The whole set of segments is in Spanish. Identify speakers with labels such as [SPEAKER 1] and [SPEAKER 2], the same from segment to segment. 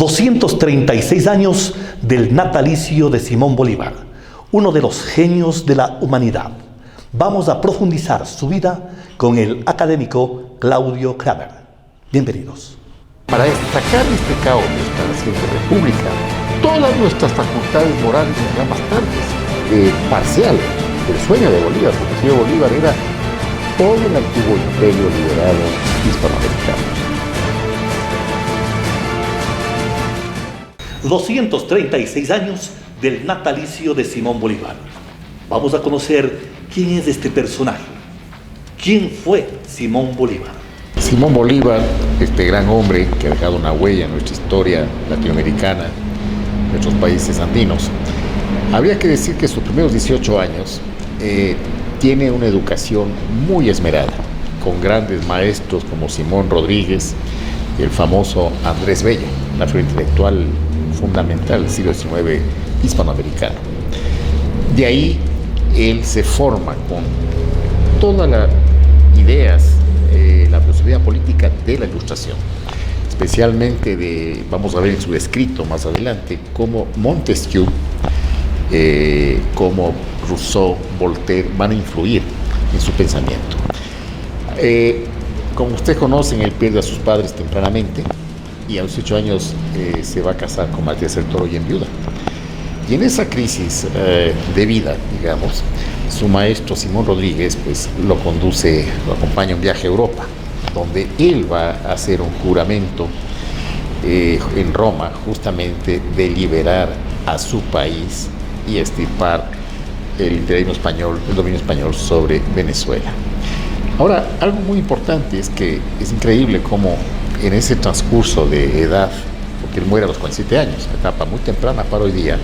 [SPEAKER 1] 236 años del natalicio de Simón Bolívar, uno de los genios de la humanidad. Vamos a profundizar su vida con el académico Claudio Kramer. Bienvenidos.
[SPEAKER 2] Para destacar este caos de esta reciente república, todas nuestras facultades morales eran bastantes, parcial. El sueño de Bolívar, porque el sueño de Bolívar era todo el antiguo imperio liberal hispanoamericano.
[SPEAKER 1] 236 años del natalicio de Simón Bolívar. Vamos a conocer quién es este personaje. ¿Quién fue Simón Bolívar?
[SPEAKER 2] Simón Bolívar, este gran hombre que ha dejado una huella en nuestra historia latinoamericana, en nuestros países andinos. Habría que decir que sus primeros 18 años tiene una educación muy esmerada, con grandes maestros como Simón Rodríguez y el famoso Andrés Bello, una figura intelectual fundamental del siglo XIX hispanoamericano. De ahí él se forma con todas las ideas, la filosofía política de la Ilustración, especialmente vamos a ver en su escrito más adelante, cómo Montesquieu, como Rousseau, Voltaire van a influir en su pensamiento. Como usted conoce, él pierde a sus padres tempranamente y a los 18 años se va a casar con Matías del Toro y enviuda. Y en esa crisis de vida, digamos, su maestro Simón Rodríguez pues lo acompaña a un viaje a Europa, donde él va a hacer un juramento en Roma, justamente de liberar a su país y extirpar el dominio español sobre Venezuela. Ahora, algo muy importante es que es increíble cómo en ese transcurso de edad, porque él muere a los 47 años, etapa muy temprana para hoy día,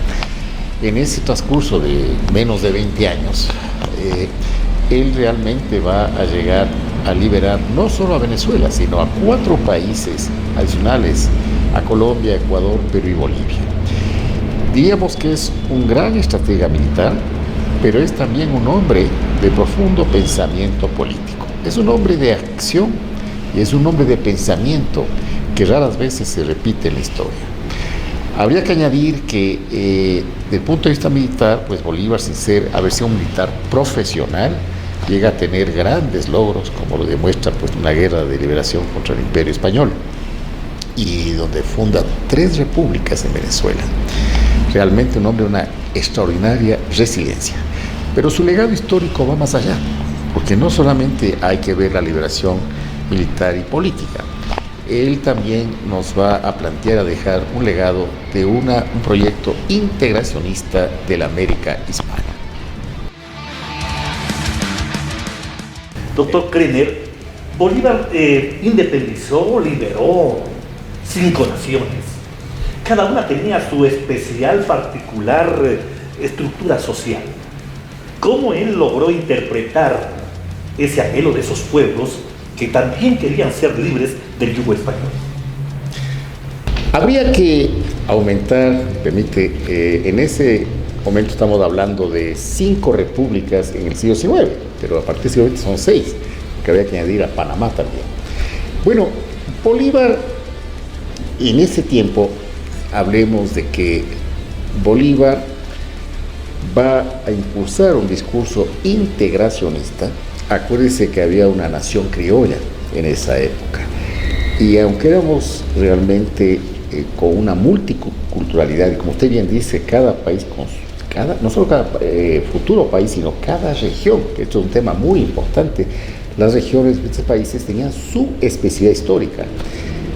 [SPEAKER 2] en ese transcurso de menos de 20 años, él realmente va a llegar a liberar no solo a Venezuela, sino a 4 países adicionales, a Colombia, Ecuador, Perú y Bolivia. Diríamos que es un gran estratega militar, pero es también un hombre de profundo pensamiento político. Es un hombre de acción y es un hombre de pensamiento que raras veces se repite en la historia. Habría que añadir que desde el punto de vista militar, pues Bolívar, sin haber sido un militar profesional, llega a tener grandes logros, como lo demuestra pues una guerra de liberación contra el Imperio Español, y donde funda 3 repúblicas en Venezuela. Realmente un hombre de una extraordinaria resiliencia. Pero su legado histórico va más allá, porque no solamente hay que ver la liberación militar y política. Él también nos va a plantear, a dejar un legado de un proyecto integracionista de la América hispana.
[SPEAKER 1] Doctor Kramer, Bolívar independizó, liberó 5 naciones. Cada una tenía su especial, particular estructura social. ¿Cómo él logró interpretar ese anhelo de esos pueblos que también querían ser libres del yugo español?
[SPEAKER 2] Habría que aumentar, permite, en ese momento estamos hablando de 5 repúblicas en el siglo XIX, pero a partir del siglo XX son 6, que habría que añadir a Panamá también. Bueno, Bolívar, en ese tiempo, hablemos de que Bolívar va a impulsar un discurso integracionista. Acuérdense que había una nación criolla en esa época. Y aunque éramos realmente con una multiculturalidad, y como usted bien dice, cada país no solo cada futuro país, sino cada región, que esto es un tema muy importante, las regiones de estos países tenían su especialidad histórica.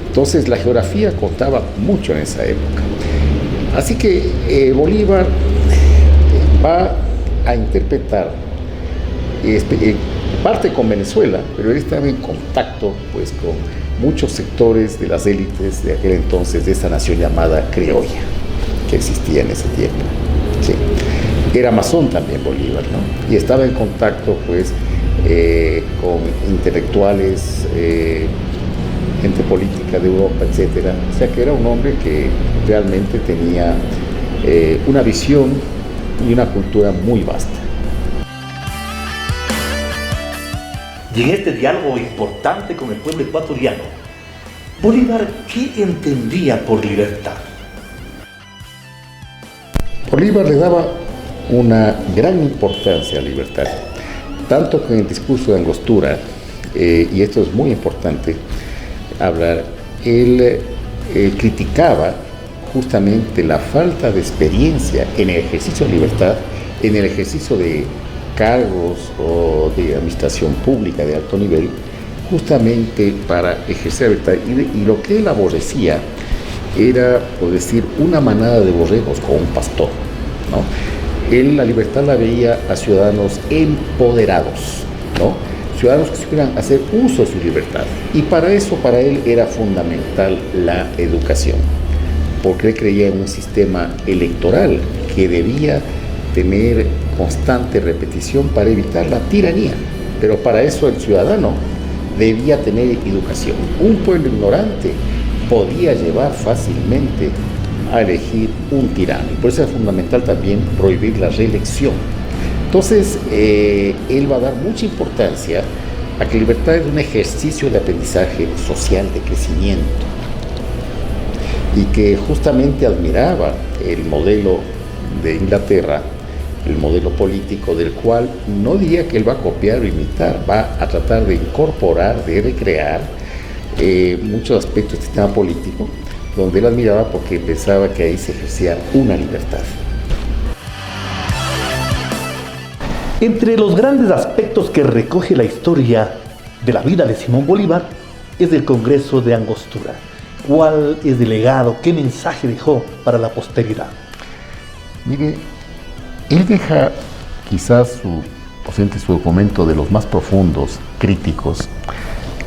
[SPEAKER 2] Entonces la geografía contaba mucho en esa época. Así que Bolívar va a interpretar, parte con Venezuela, pero él estaba en contacto pues, con muchos sectores de las élites de aquel entonces, de esa nación llamada criolla, que existía en ese tiempo. Sí. Era masón también Bolívar, ¿no? Y estaba en contacto pues, con intelectuales, gente política de Europa, etcétera. O sea que era un hombre que realmente tenía una visión y una cultura muy vasta.
[SPEAKER 1] Y en este diálogo importante con el pueblo ecuatoriano, Bolívar, ¿qué entendía por libertad?
[SPEAKER 2] Bolívar le daba una gran importancia a la libertad, tanto que en el discurso de Angostura, y esto es muy importante hablar, él criticaba justamente la falta de experiencia en el ejercicio de libertad, en el ejercicio de cargos o de administración pública de alto nivel, justamente para ejercer la libertad. Y lo que él aborrecía era, por decir, una manada de borregos con un pastor, ¿no? Él la libertad la veía a ciudadanos empoderados, ¿no? Ciudadanos que supieran hacer uso de su libertad. Y para eso, para él, era fundamental la educación, porque él creía en un sistema electoral que debía tener constante repetición para evitar la tiranía. Pero para eso el ciudadano debía tener educación. Un pueblo ignorante podía llevar fácilmente a elegir un tirano. Y por eso es fundamental también prohibir la reelección. Entonces, él va a dar mucha importancia a que la libertad es un ejercicio de aprendizaje social, de crecimiento, y que justamente admiraba el modelo de Inglaterra, el modelo político, del cual no diría que él va a copiar o imitar, va a tratar de incorporar, de recrear muchos aspectos del sistema político, donde él admiraba porque pensaba que ahí se ejercía una libertad.
[SPEAKER 1] Entre los grandes aspectos que recoge la historia de la vida de Simón Bolívar es el Congreso de Angostura. ¿Cuál es el legado? ¿Qué mensaje dejó para la posteridad?
[SPEAKER 2] Mire, él deja quizás su documento de los más profundos, críticos,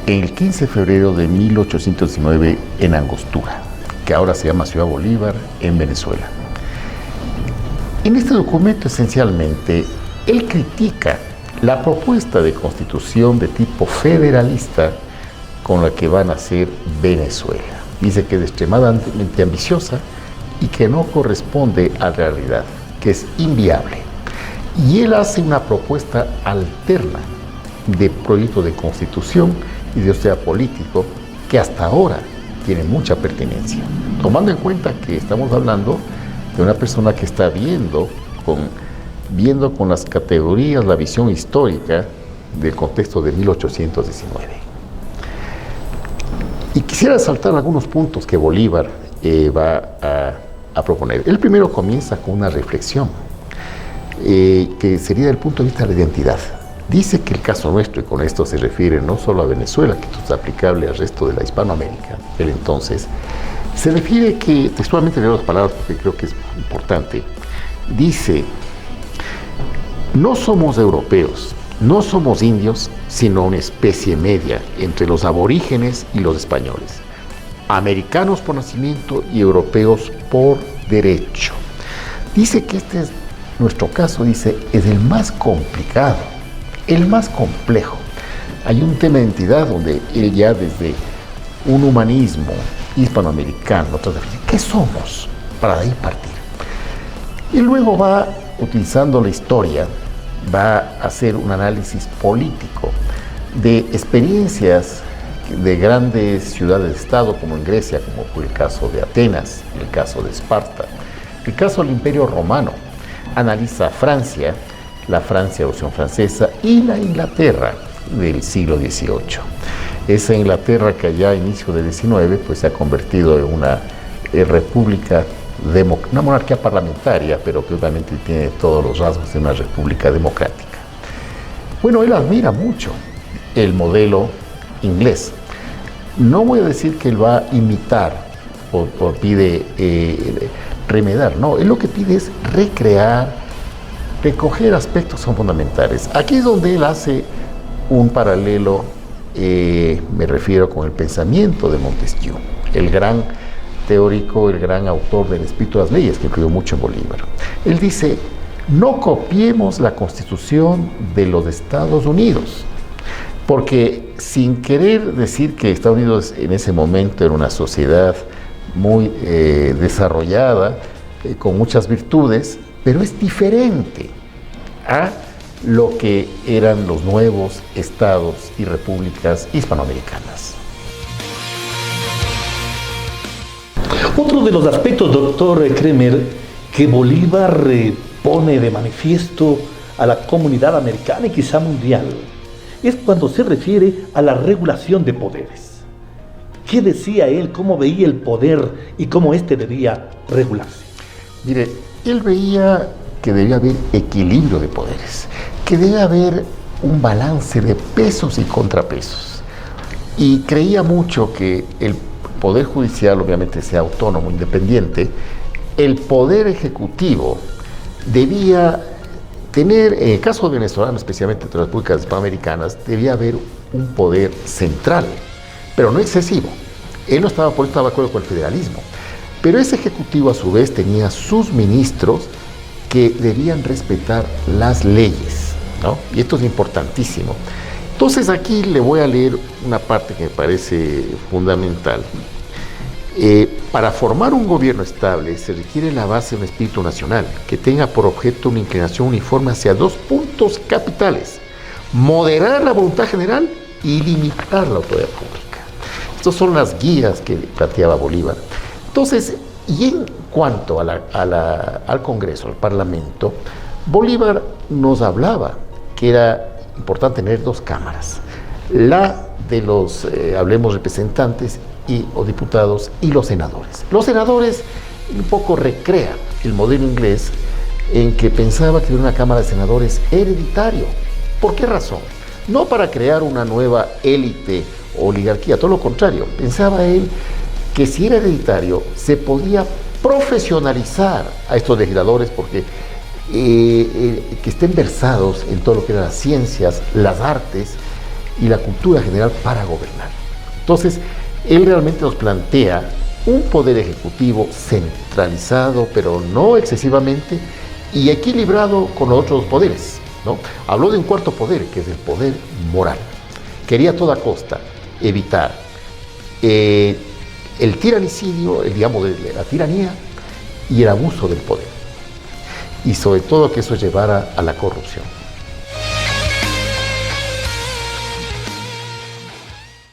[SPEAKER 2] el 15 de febrero de 1819 en Angostura, que ahora se llama Ciudad Bolívar, en Venezuela. En este documento, esencialmente, él critica la propuesta de constitución de tipo federalista con la que van a hacer Venezuela. Dice que es extremadamente ambiciosa y que no corresponde a la realidad, que es inviable. Y él hace una propuesta alterna de proyecto de constitución y de sistema político que hasta ahora tiene mucha pertinencia, tomando en cuenta que estamos hablando de una persona que está viendo con las categorías la visión histórica del contexto de 1819. Y quisiera saltar algunos puntos que Bolívar va a proponer. El primero comienza con una reflexión que sería desde el punto de vista de la identidad. Dice que el caso nuestro, y con esto se refiere no solo a Venezuela, que esto es aplicable al resto de la Hispanoamérica, el entonces, se refiere que, textualmente leo las palabras porque creo que es importante, dice: no somos europeos, no somos indios, sino una especie media entre los aborígenes y los españoles, americanos por nacimiento y europeos por derecho. Dice que este es nuestro caso, dice, es el más complicado, el más complejo. Hay un tema de identidad donde él ya desde un humanismo hispanoamericano trata de decir, ¿qué somos? Para de ahí partir. Y luego va, utilizando la historia, va a hacer un análisis político de experiencias de grandes ciudades-estado, como en Grecia, como fue el caso de Atenas, el caso de Esparta, el caso del Imperio Romano. Analiza Francia, la Francia, Revolución Francesa, y la Inglaterra del siglo XVIII. Esa Inglaterra que allá a inicio del XIX pues, se ha convertido en una república, una monarquía parlamentaria, pero que obviamente tiene todos los rasgos de una república democrática. Bueno, él admira mucho el modelo inglés. No voy a decir que él va a imitar o pide remedar, no, él lo que pide es recrear, recoger aspectos que son fundamentales. Aquí es donde él hace un paralelo, me refiero con el pensamiento de Montesquieu, el gran teórico, el gran autor del Espíritu de las Leyes, que influyó mucho en Bolívar. Él dice, no copiemos la Constitución de los Estados Unidos, porque sin querer decir que Estados Unidos en ese momento era una sociedad muy desarrollada, con muchas virtudes, pero es diferente a lo que eran los nuevos estados y repúblicas hispanoamericanas.
[SPEAKER 1] Otro de los aspectos, doctor Kremer, que Bolívar pone de manifiesto a la comunidad americana y quizá mundial, es cuando se refiere a la regulación de poderes. ¿Qué decía él? ¿Cómo veía el poder y cómo éste debía regularse?
[SPEAKER 2] Mire, él veía que debía haber equilibrio de poderes, que debía haber un balance de pesos y contrapesos. Y creía mucho que el poder judicial obviamente sea autónomo, independiente. El poder ejecutivo debía tener, en el caso venezolano, especialmente entre las repúblicas hispanoamericanas, debía haber un poder central, pero no excesivo. Él no estaba, por eso estaba de acuerdo con el federalismo. Pero ese ejecutivo a su vez tenía sus ministros que debían respetar las leyes, ¿no? Y esto es importantísimo. Entonces aquí le voy a leer una parte que me parece fundamental. Para formar un gobierno estable se requiere la base de un espíritu nacional que tenga por objeto una inclinación uniforme hacia dos puntos capitales: moderar la voluntad general y limitar la autoridad pública. Estas son las guías que planteaba Bolívar. Entonces, y en cuanto al Congreso, al Parlamento, Bolívar nos hablaba que era importante tener dos cámaras: la de los, hablemos, representantes o diputados, y los senadores. Los senadores un poco recrean el modelo inglés en que pensaba que una cámara de senadores hereditario. ¿Por qué razón? No para crear una nueva élite o oligarquía, todo lo contrario. Pensaba él que si era hereditario se podía profesionalizar a estos legisladores porque que estén versados en todo lo que eran las ciencias, las artes y la cultura general para gobernar. Entonces, él realmente nos plantea un poder ejecutivo centralizado, pero no excesivamente, y equilibrado con los otros poderes, ¿no? Habló de un cuarto poder, que es el poder moral. Quería a toda costa evitar el tiranicidio, digamos, de la tiranía y el abuso del poder. Y sobre todo que eso llevara a la corrupción.